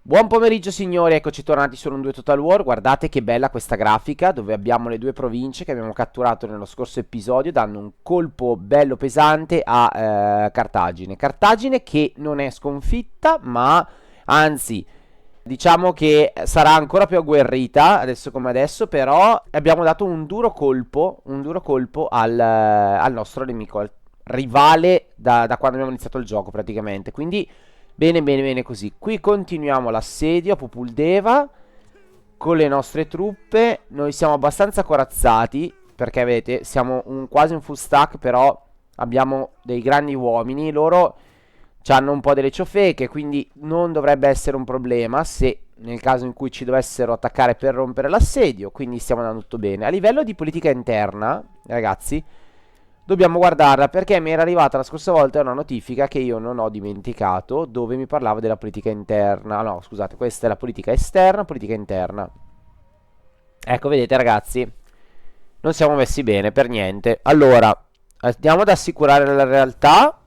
Buon pomeriggio signori, eccoci tornati su un 2 Total War. Guardate che bella questa grafica dove abbiamo le due province che abbiamo catturato nello scorso episodio, dando un colpo bello pesante a Cartagine. Cartagine che non è sconfitta, ma anzi diciamo che sarà ancora più agguerrita adesso come adesso, però abbiamo dato un duro colpo al nostro nemico, al rivale da quando abbiamo iniziato il gioco praticamente. Quindi bene, bene, bene così. Qui continuiamo l'assedio a Populdeva con le nostre truppe. Noi siamo abbastanza corazzati perché vedete, siamo quasi un full stack, però abbiamo dei grandi uomini. Loro hanno un po' delle ciofeche, quindi non dovrebbe essere un problema se nel caso in cui ci dovessero attaccare per rompere l'assedio. Quindi stiamo andando tutto bene. A livello di politica interna, ragazzi, dobbiamo guardarla perché mi era arrivata la scorsa volta una notifica che io non ho dimenticato dove mi parlava della politica interna. No, scusate, questa è la politica esterna, politica interna. Ecco, vedete ragazzi, non siamo messi bene per niente. Allora, andiamo ad assicurare la realtà.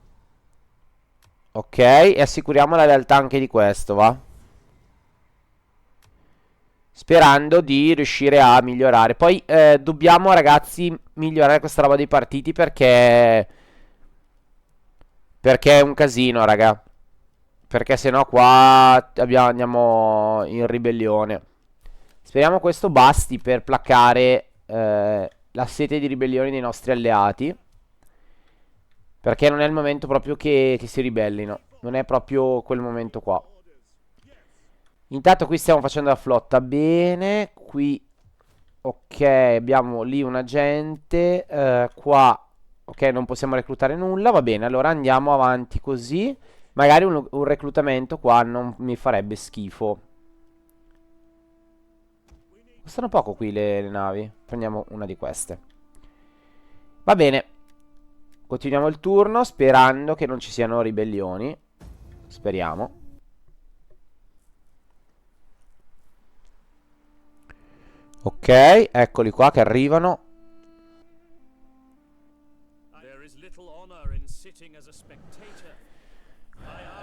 Ok, e assicuriamo la realtà anche di questo, va? Sperando di riuscire a migliorare. Poi dobbiamo, ragazzi, migliorare questa roba dei partiti perché è un casino, raga. Perché sennò qua andiamo in ribellione. Speriamo questo basti per placare la sete di ribellione dei nostri alleati. Perché non è il momento proprio che si ribellino. Non è proprio quel momento qua. Intanto qui stiamo facendo la flotta bene. Qui, ok, abbiamo lì un agente. Qua, ok, non possiamo reclutare nulla. Va bene, allora andiamo avanti così. Magari un reclutamento qua non mi farebbe schifo. Costano poco qui le navi. Prendiamo una di queste. Va bene. Continuiamo il turno sperando che non ci siano ribellioni. Speriamo. Ok, eccoli qua che arrivano.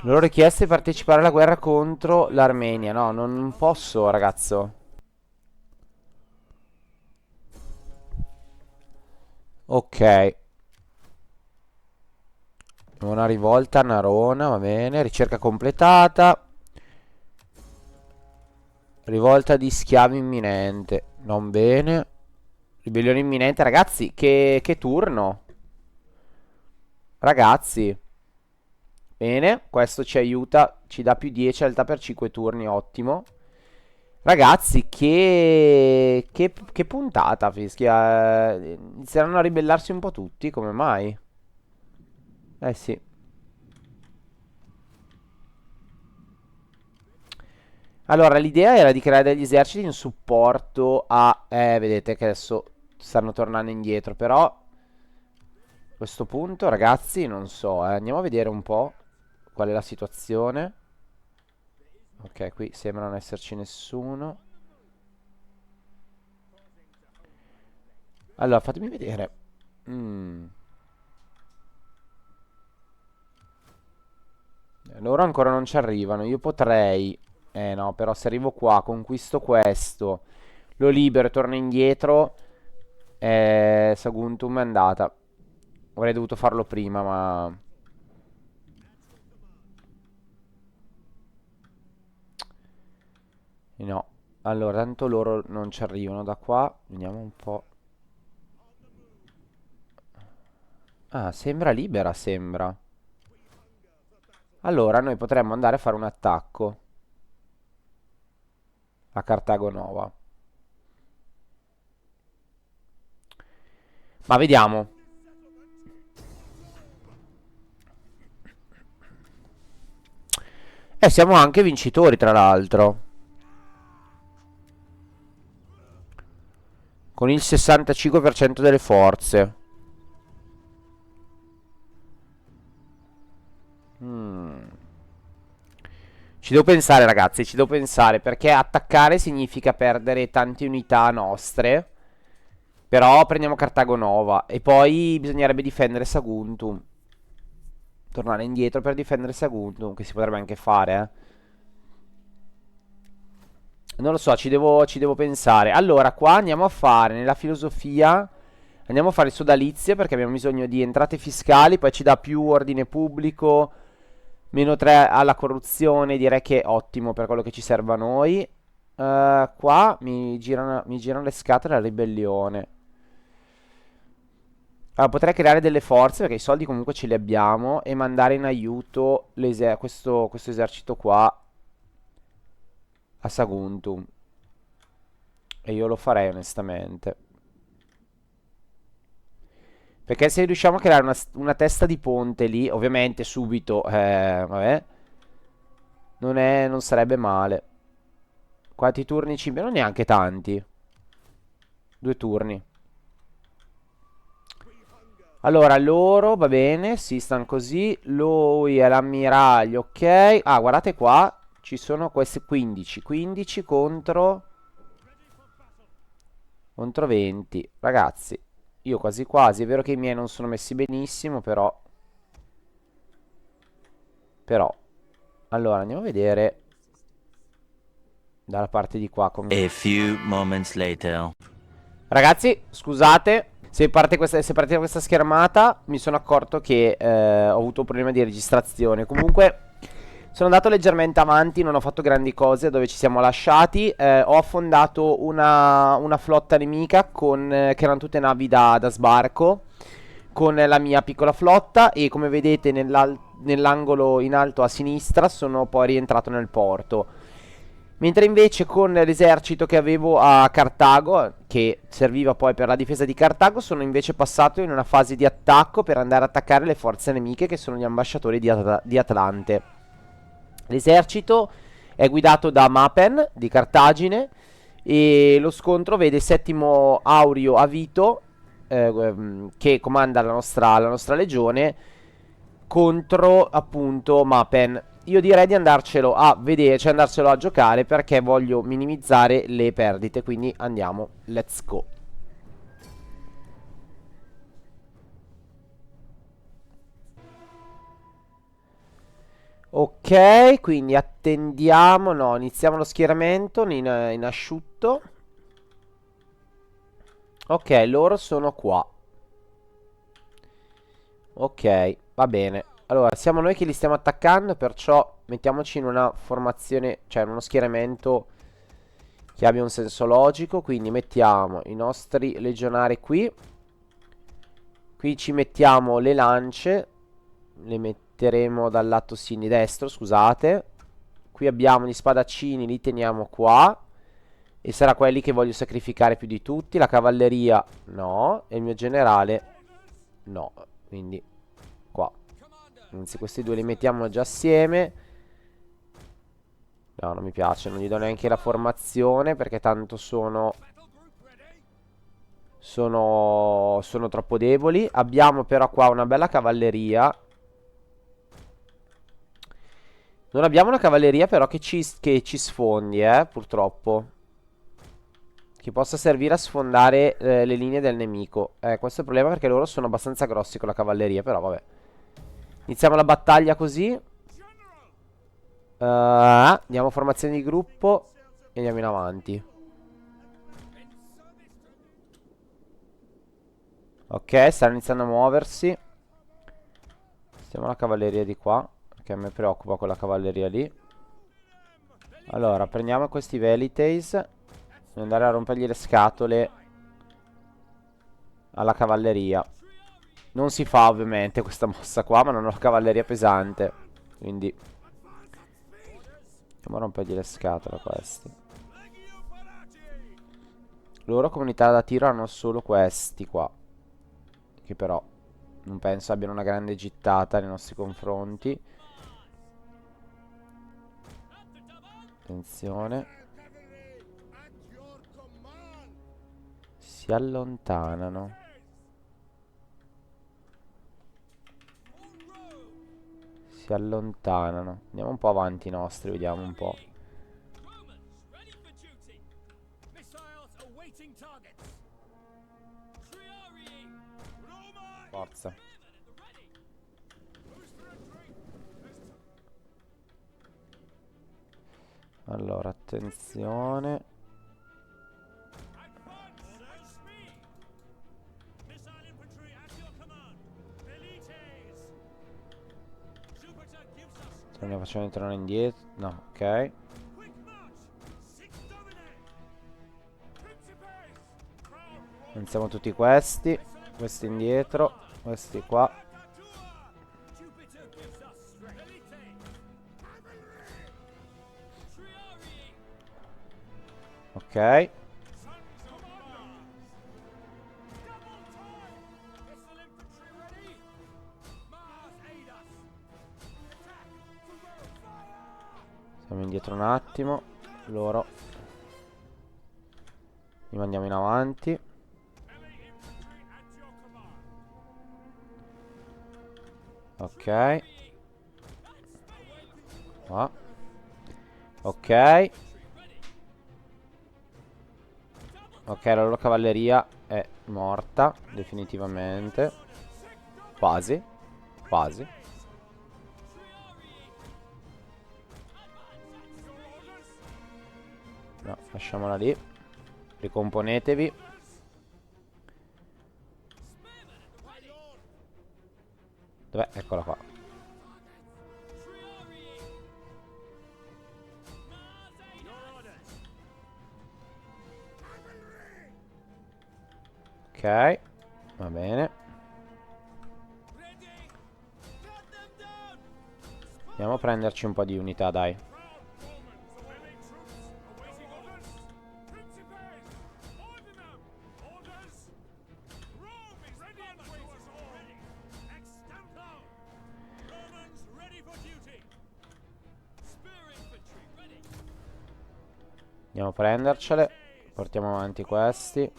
Loro richieste di partecipare alla guerra contro l'Armenia. No, non posso, ragazzo. Ok. Una rivolta a Narona, va bene. Ricerca completata. Rivolta di schiavi imminente. Non bene. Ribellione imminente. Ragazzi, che turno. Ragazzi. Bene, questo ci aiuta. Ci dà più 10 realtà per 5 turni, ottimo. Ragazzi, che puntata, fischia. Inizieranno a ribellarsi un po' tutti, come mai? Eh sì. Allora, l'idea era di creare degli eserciti in supporto a... vedete che adesso stanno tornando indietro, però... A questo punto, ragazzi, non so, andiamo a vedere un po' qual è la situazione. Ok, qui sembra non esserci nessuno. Allora, fatemi vedere. Mm. Loro ancora non ci arrivano. Io potrei... no, però se arrivo qua, conquisto questo, lo libero e torno indietro, Saguntum è andata. Avrei dovuto farlo prima, ma... No. Allora, tanto loro non ci arrivano da qua. Vediamo un po'. Ah, sembra libera, sembra. Allora, noi potremmo andare a fare un attacco a Cartago Nova. Ma vediamo. Siamo anche vincitori, tra l'altro. Con il 65% delle forze. Mm. Ci devo pensare, ragazzi, ci devo pensare, perché attaccare significa perdere tante unità nostre. Però prendiamo Cartago Nova. E poi bisognerebbe difendere Saguntum. Tornare indietro per difendere Saguntum, che si potrebbe anche fare, eh. Non lo so, ci devo pensare. Allora, qua andiamo a fare nella filosofia. Andiamo a fare sodalizie perché abbiamo bisogno di entrate fiscali. Poi ci dà più ordine pubblico. Meno 3 alla corruzione. Direi che è ottimo per quello che ci serve a noi. Qua mi girano le scatole alla ribellione. Allora, potrei creare delle forze perché i soldi comunque ce li abbiamo. E mandare in aiuto questo esercito qua a Saguntum. E io lo farei onestamente. Perché se riusciamo a creare una testa di ponte lì, ovviamente subito, vabbè, non sarebbe male. Quanti turni ci abbiamo? Neanche tanti. 2 turni. Allora, loro, va bene, si stanno così. Lui è l'ammiraglio, ok. Ah, guardate qua, ci sono queste 15. 15 contro 20. Ragazzi, io quasi quasi. È vero che i miei non sono messi benissimo, però. Però. Allora, andiamo a vedere dalla parte di qua come... A few moments later. Ragazzi, scusate, se parte questa schermata mi sono accorto che ho avuto un problema di registrazione. Comunque sono andato leggermente avanti, non ho fatto grandi cose dove ci siamo lasciati. Ho affondato una flotta nemica che erano tutte navi da sbarco con la mia piccola flotta e come vedete nell'angolo in alto a sinistra sono poi rientrato nel porto. Mentre invece con l'esercito che avevo a Cartago, che serviva poi per la difesa di Cartago, sono invece passato in una fase di attacco per andare ad attaccare le forze nemiche che sono gli ambasciatori di Atlante. L'esercito è guidato da Mapen di Cartagine e lo scontro vede Settimo Aurio Avito, che comanda la nostra legione, contro appunto Mapen. Io direi di andarcelo a vedere, cioè andarselo a giocare perché voglio minimizzare le perdite. Quindi andiamo, let's go. Ok, quindi attendiamo. No, iniziamo lo schieramento in asciutto. Ok, loro sono qua. Ok, va bene. Allora, siamo noi che li stiamo attaccando, perciò mettiamoci in una formazione, cioè in uno schieramento che abbia un senso logico. Quindi mettiamo i nostri legionari qui. Qui ci mettiamo le lance. Le metteremo dal lato sinistro, scusate. Qui abbiamo gli spadaccini, li teniamo qua. E sarà quelli che voglio sacrificare più di tutti. La cavalleria no. E il mio generale no. Quindi qua. Anzi, questi due li mettiamo già assieme. No, non mi piace. Non gli do neanche la formazione perché tanto sono troppo deboli. Abbiamo però qua una bella cavalleria. Non abbiamo una cavalleria però che ci sfondi, purtroppo. Che possa servire a sfondare le linee del nemico. Questo è il problema perché loro sono abbastanza grossi con la cavalleria, però vabbè. Iniziamo la battaglia così. Andiamo a formazione di gruppo e andiamo in avanti. Ok, stanno iniziando a muoversi. Stiamo la cavalleria di qua, perché a me preoccupa quella cavalleria lì. Allora, prendiamo questi Velites e andare a rompergli le scatole alla cavalleria. Non si fa ovviamente questa mossa qua, ma non ho la cavalleria pesante. Quindi andiamo a rompergli le scatole a questi. Loro comunità da tiro hanno solo questi qua, che però non penso abbiano una grande gittata nei nostri confronti. Attenzione. Si allontanano. Si allontanano. Andiamo un po' avanti i nostri, vediamo un po'. Forza. Allora, attenzione. Ne facciamo entrare indietro. No, ok. Iniziamo tutti questi. Questi indietro. Questi qua. Ok. Siamo indietro un attimo. Loro li mandiamo in avanti. Ok. Qua. Ok. Ok, la loro cavalleria è morta. Definitivamente. Quasi. Quasi. No, lasciamola lì. Ricomponetevi. Dov'è? Eccola qua. Ok. Va bene. Andiamo a prenderci un po' di unità, dai. Andiamo a prendercele. Portiamo avanti questi.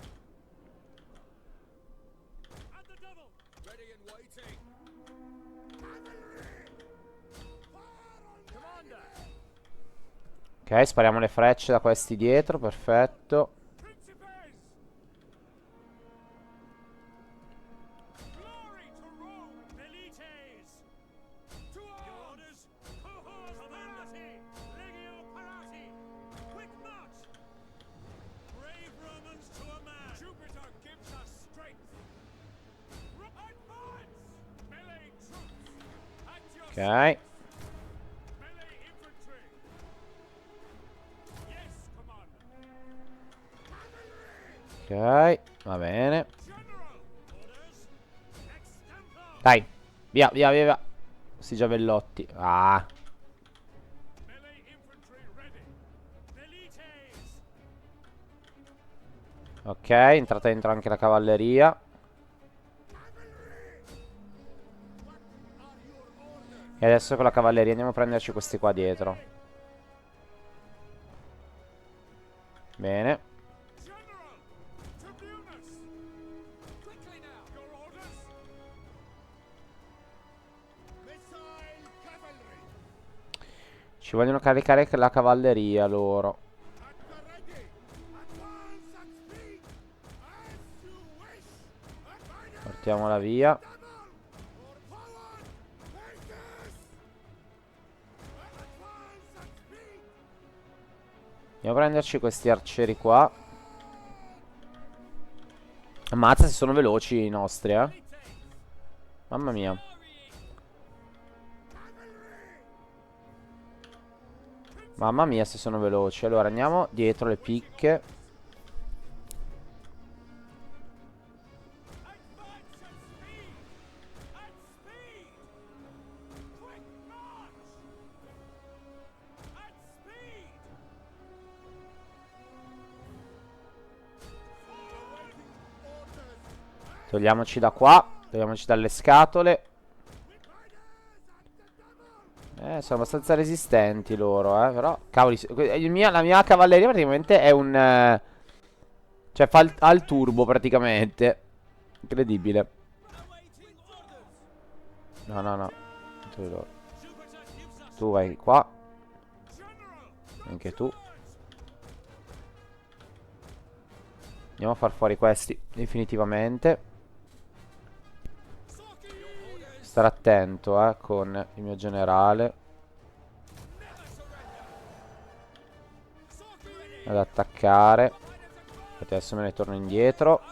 Ok, spariamo le frecce da questi dietro. Perfetto. Ok. Ok, va bene. Dai, via, via, via, via. Questi giavellotti. Ah. Ok, è entrata dentro anche la cavalleria. E adesso con la cavalleria andiamo a prenderci questi qua dietro. Bene. Ci vogliono caricare la cavalleria loro. Portiamola via. Andiamo a prenderci questi arcieri qua. Ammazza se sono veloci i nostri, eh. Mamma mia. Mamma mia se sono veloci. Allora andiamo dietro le picche. Togliamoci da qua. Togliamoci dalle scatole. Sono abbastanza resistenti loro, però, cavoli, la mia cavalleria praticamente è un... cioè, ha il turbo praticamente. Incredibile. No, no, no. Tu vai qua. Anche tu. Andiamo a far fuori questi, definitivamente. Stare attento, con il mio generale. ad attaccare. Adesso me ne torno indietro.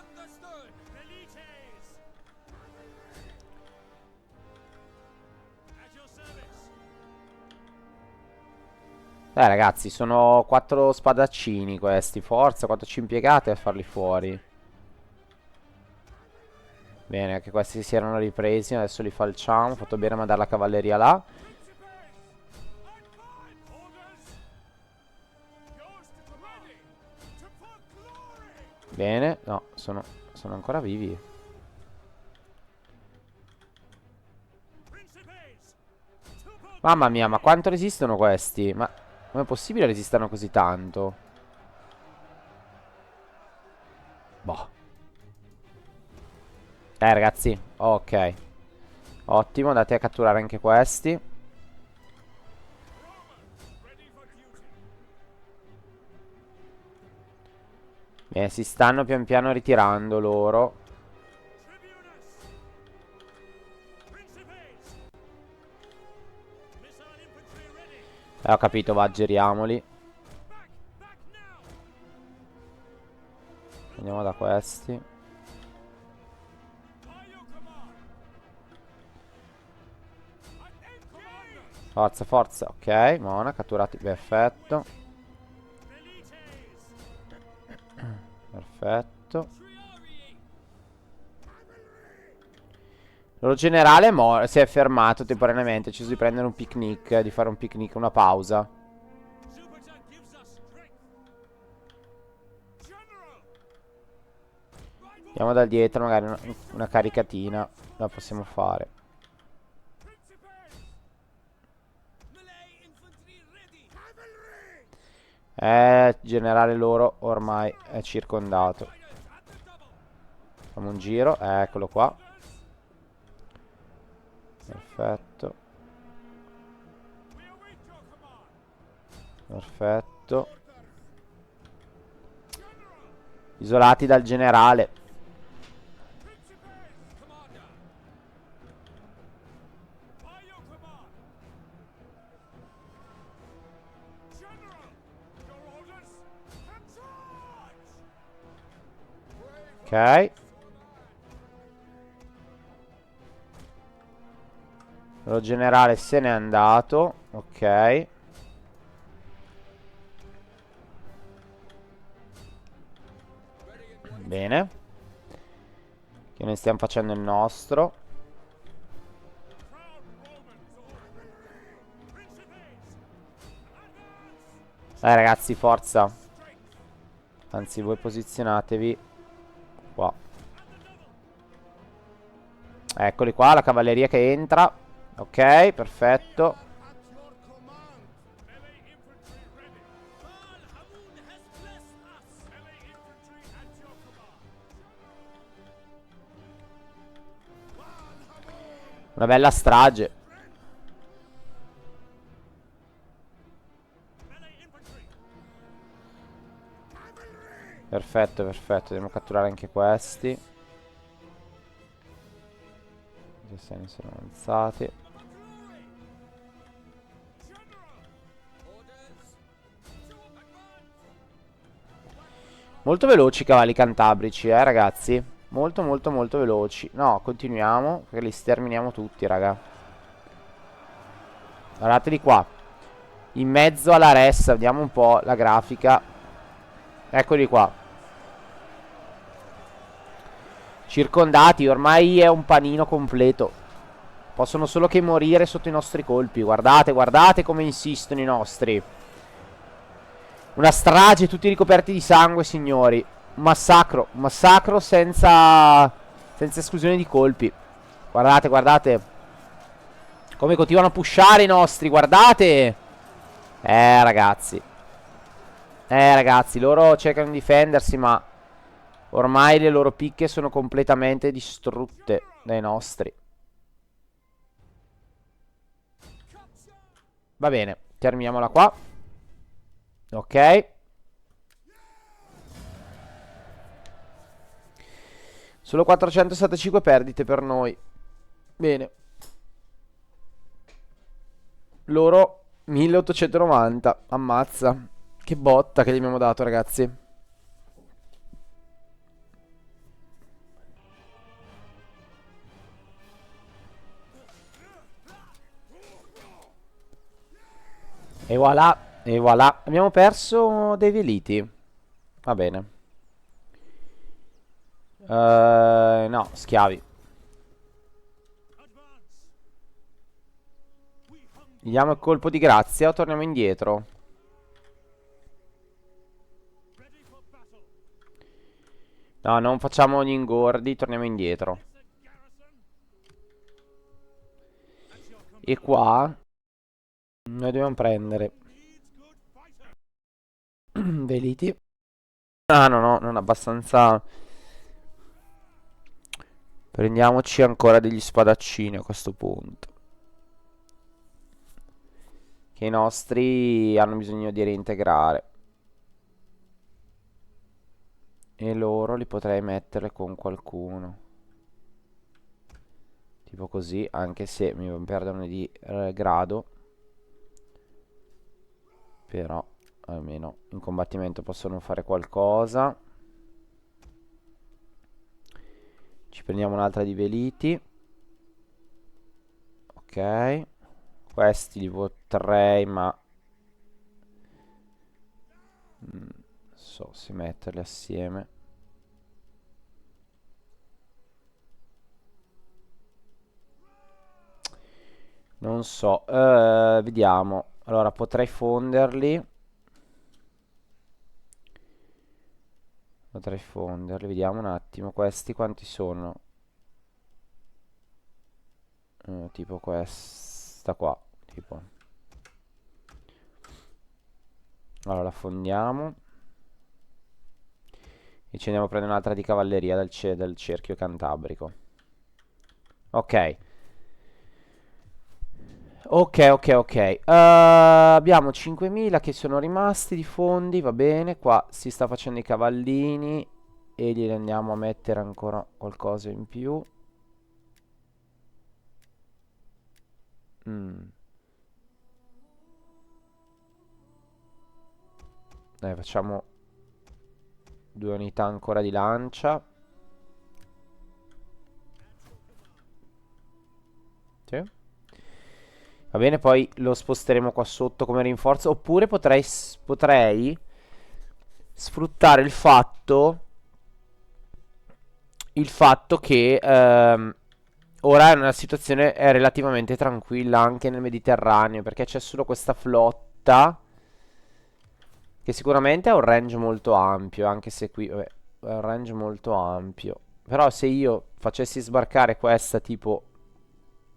Ragazzi, sono 4 spadaccini questi. Forza, quanto ci impiegate a farli fuori. Bene, anche questi si erano ripresi. Adesso li falciamo. Fatto bene a mandare la cavalleria là. Bene, no, sono ancora vivi. Mamma mia, ma quanto resistono questi? Ma com'è possibile resistano così tanto? Boh. Ragazzi, ok. Ottimo, andate a catturare anche questi. Si stanno pian piano ritirando loro. Ho capito, va, giriamoli. Andiamo da questi. Forza, forza. Ok, Mona, catturati. Perfetto. Perfetto. Il loro generale si è fermato temporaneamente. Ha deciso di prendere un picnic. Di fare un picnic, una pausa. Andiamo da dietro, magari una caricatina la possiamo fare. Generale loro ormai è circondato. Facciamo un giro, eccolo qua. Perfetto. Perfetto. Isolati dal generale. Ok. Lo generale se n'è andato. Ok. Bene. Che noi stiamo facendo il nostro. Dai ragazzi, forza. Anzi, voi posizionatevi qua. Eccoli qua, la cavalleria che entra. Ok, perfetto. Una bella strage. Perfetto, perfetto. Dobbiamo catturare anche questi. I segni sono avanzati. Molto veloci i cavalli cantabrici, ragazzi. Molto, molto, molto veloci. No, continuiamo, perché li sterminiamo tutti, raga. Guardateli qua. In mezzo alla res, vediamo un po' la grafica. Eccoli qua. Circondati, ormai è un panino completo. Possono solo che morire sotto i nostri colpi. Guardate, guardate come insistono i nostri. Una strage, tutti ricoperti di sangue, signori. Un massacro senza esclusione di colpi. Guardate, guardate come continuano a pushare i nostri, guardate. Ragazzi. Ragazzi, loro cercano di difendersi, ma ormai le loro picche sono completamente distrutte dai nostri. Va bene, terminiamola qua. Ok. Solo 475 perdite per noi. Bene. Loro 1890. Ammazza. Che botta che gli abbiamo dato, ragazzi. E voilà, e voilà. Abbiamo perso dei veliti. Va bene. No, schiavi. Gli diamo il colpo di grazia o torniamo indietro? No, non facciamo gli ingordi, torniamo indietro. E qua noi dobbiamo prendere veliti. Ah, no, no, non abbastanza. Prendiamoci ancora degli spadaccini a questo punto. Che i nostri hanno bisogno di reintegrare. E loro li potrei mettere con qualcuno. Tipo così, anche se mi perdono di grado. Però almeno in combattimento possono fare qualcosa. Ci prendiamo un'altra di veliti. Ok. Questi li potrei, ma non so se metterli assieme. Non so, vediamo. Allora, potrei fonderli. Potrei fonderli, vediamo un attimo. Questi quanti sono? Tipo questa qua. Tipo. Allora, la fondiamo. E ci andiamo a prendere un'altra di cavalleria del cerchio cantabrico. Ok. Ok, ok, ok. Abbiamo 5.000 che sono rimasti di fondi, va bene. Qua si sta facendo i cavallini e glieli andiamo a mettere ancora qualcosa in più. Dai, facciamo 2 unità ancora di lancia. Sì. Va bene, poi lo sposteremo qua sotto come rinforzo. Oppure potrei sfruttare il fatto che ora è una situazione relativamente tranquilla anche nel Mediterraneo, perché c'è solo questa flotta che sicuramente ha un range molto ampio, anche se qui, vabbè, è un range molto ampio. Però se io facessi sbarcare questa tipo,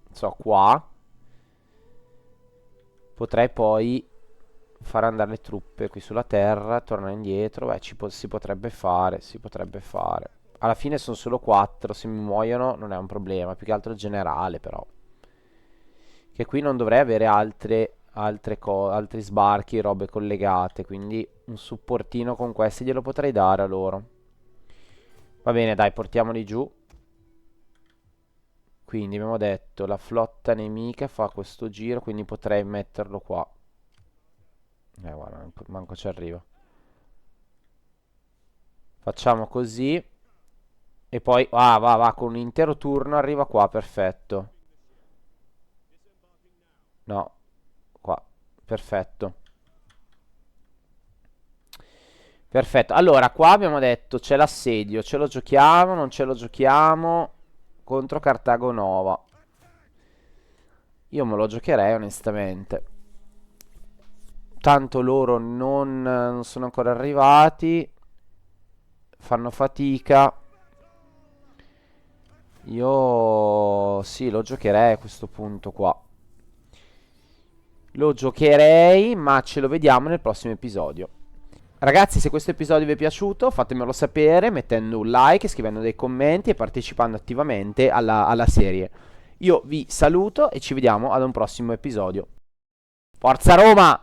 non so, qua, potrei poi far andare le truppe qui sulla terra, tornare indietro. Beh, si potrebbe fare, si potrebbe fare. Alla fine sono solo 4, se mi muoiono non è un problema, più che altro il generale però. Che qui non dovrei avere altri sbarchi, robe collegate, quindi un supportino con questi glielo potrei dare a loro. Va bene, dai, portiamoli giù. Quindi abbiamo detto la flotta nemica fa questo giro, quindi potrei metterlo qua. Guarda, manco ci arrivo. Facciamo così. E poi, va, con un intero turno arriva qua, perfetto. No, qua, perfetto. Perfetto, allora qua abbiamo detto c'è l'assedio, ce lo giochiamo, non ce lo giochiamo contro Cartago Nova. Io me lo giocherei onestamente. Tanto loro non sono ancora arrivati, fanno fatica. Io sì, lo giocherei a questo punto qua. Lo giocherei, ma ce lo vediamo nel prossimo episodio. Ragazzi, se questo episodio vi è piaciuto, fatemelo sapere mettendo un like, scrivendo dei commenti e partecipando attivamente alla serie. Io vi saluto e ci vediamo ad un prossimo episodio. Forza Roma!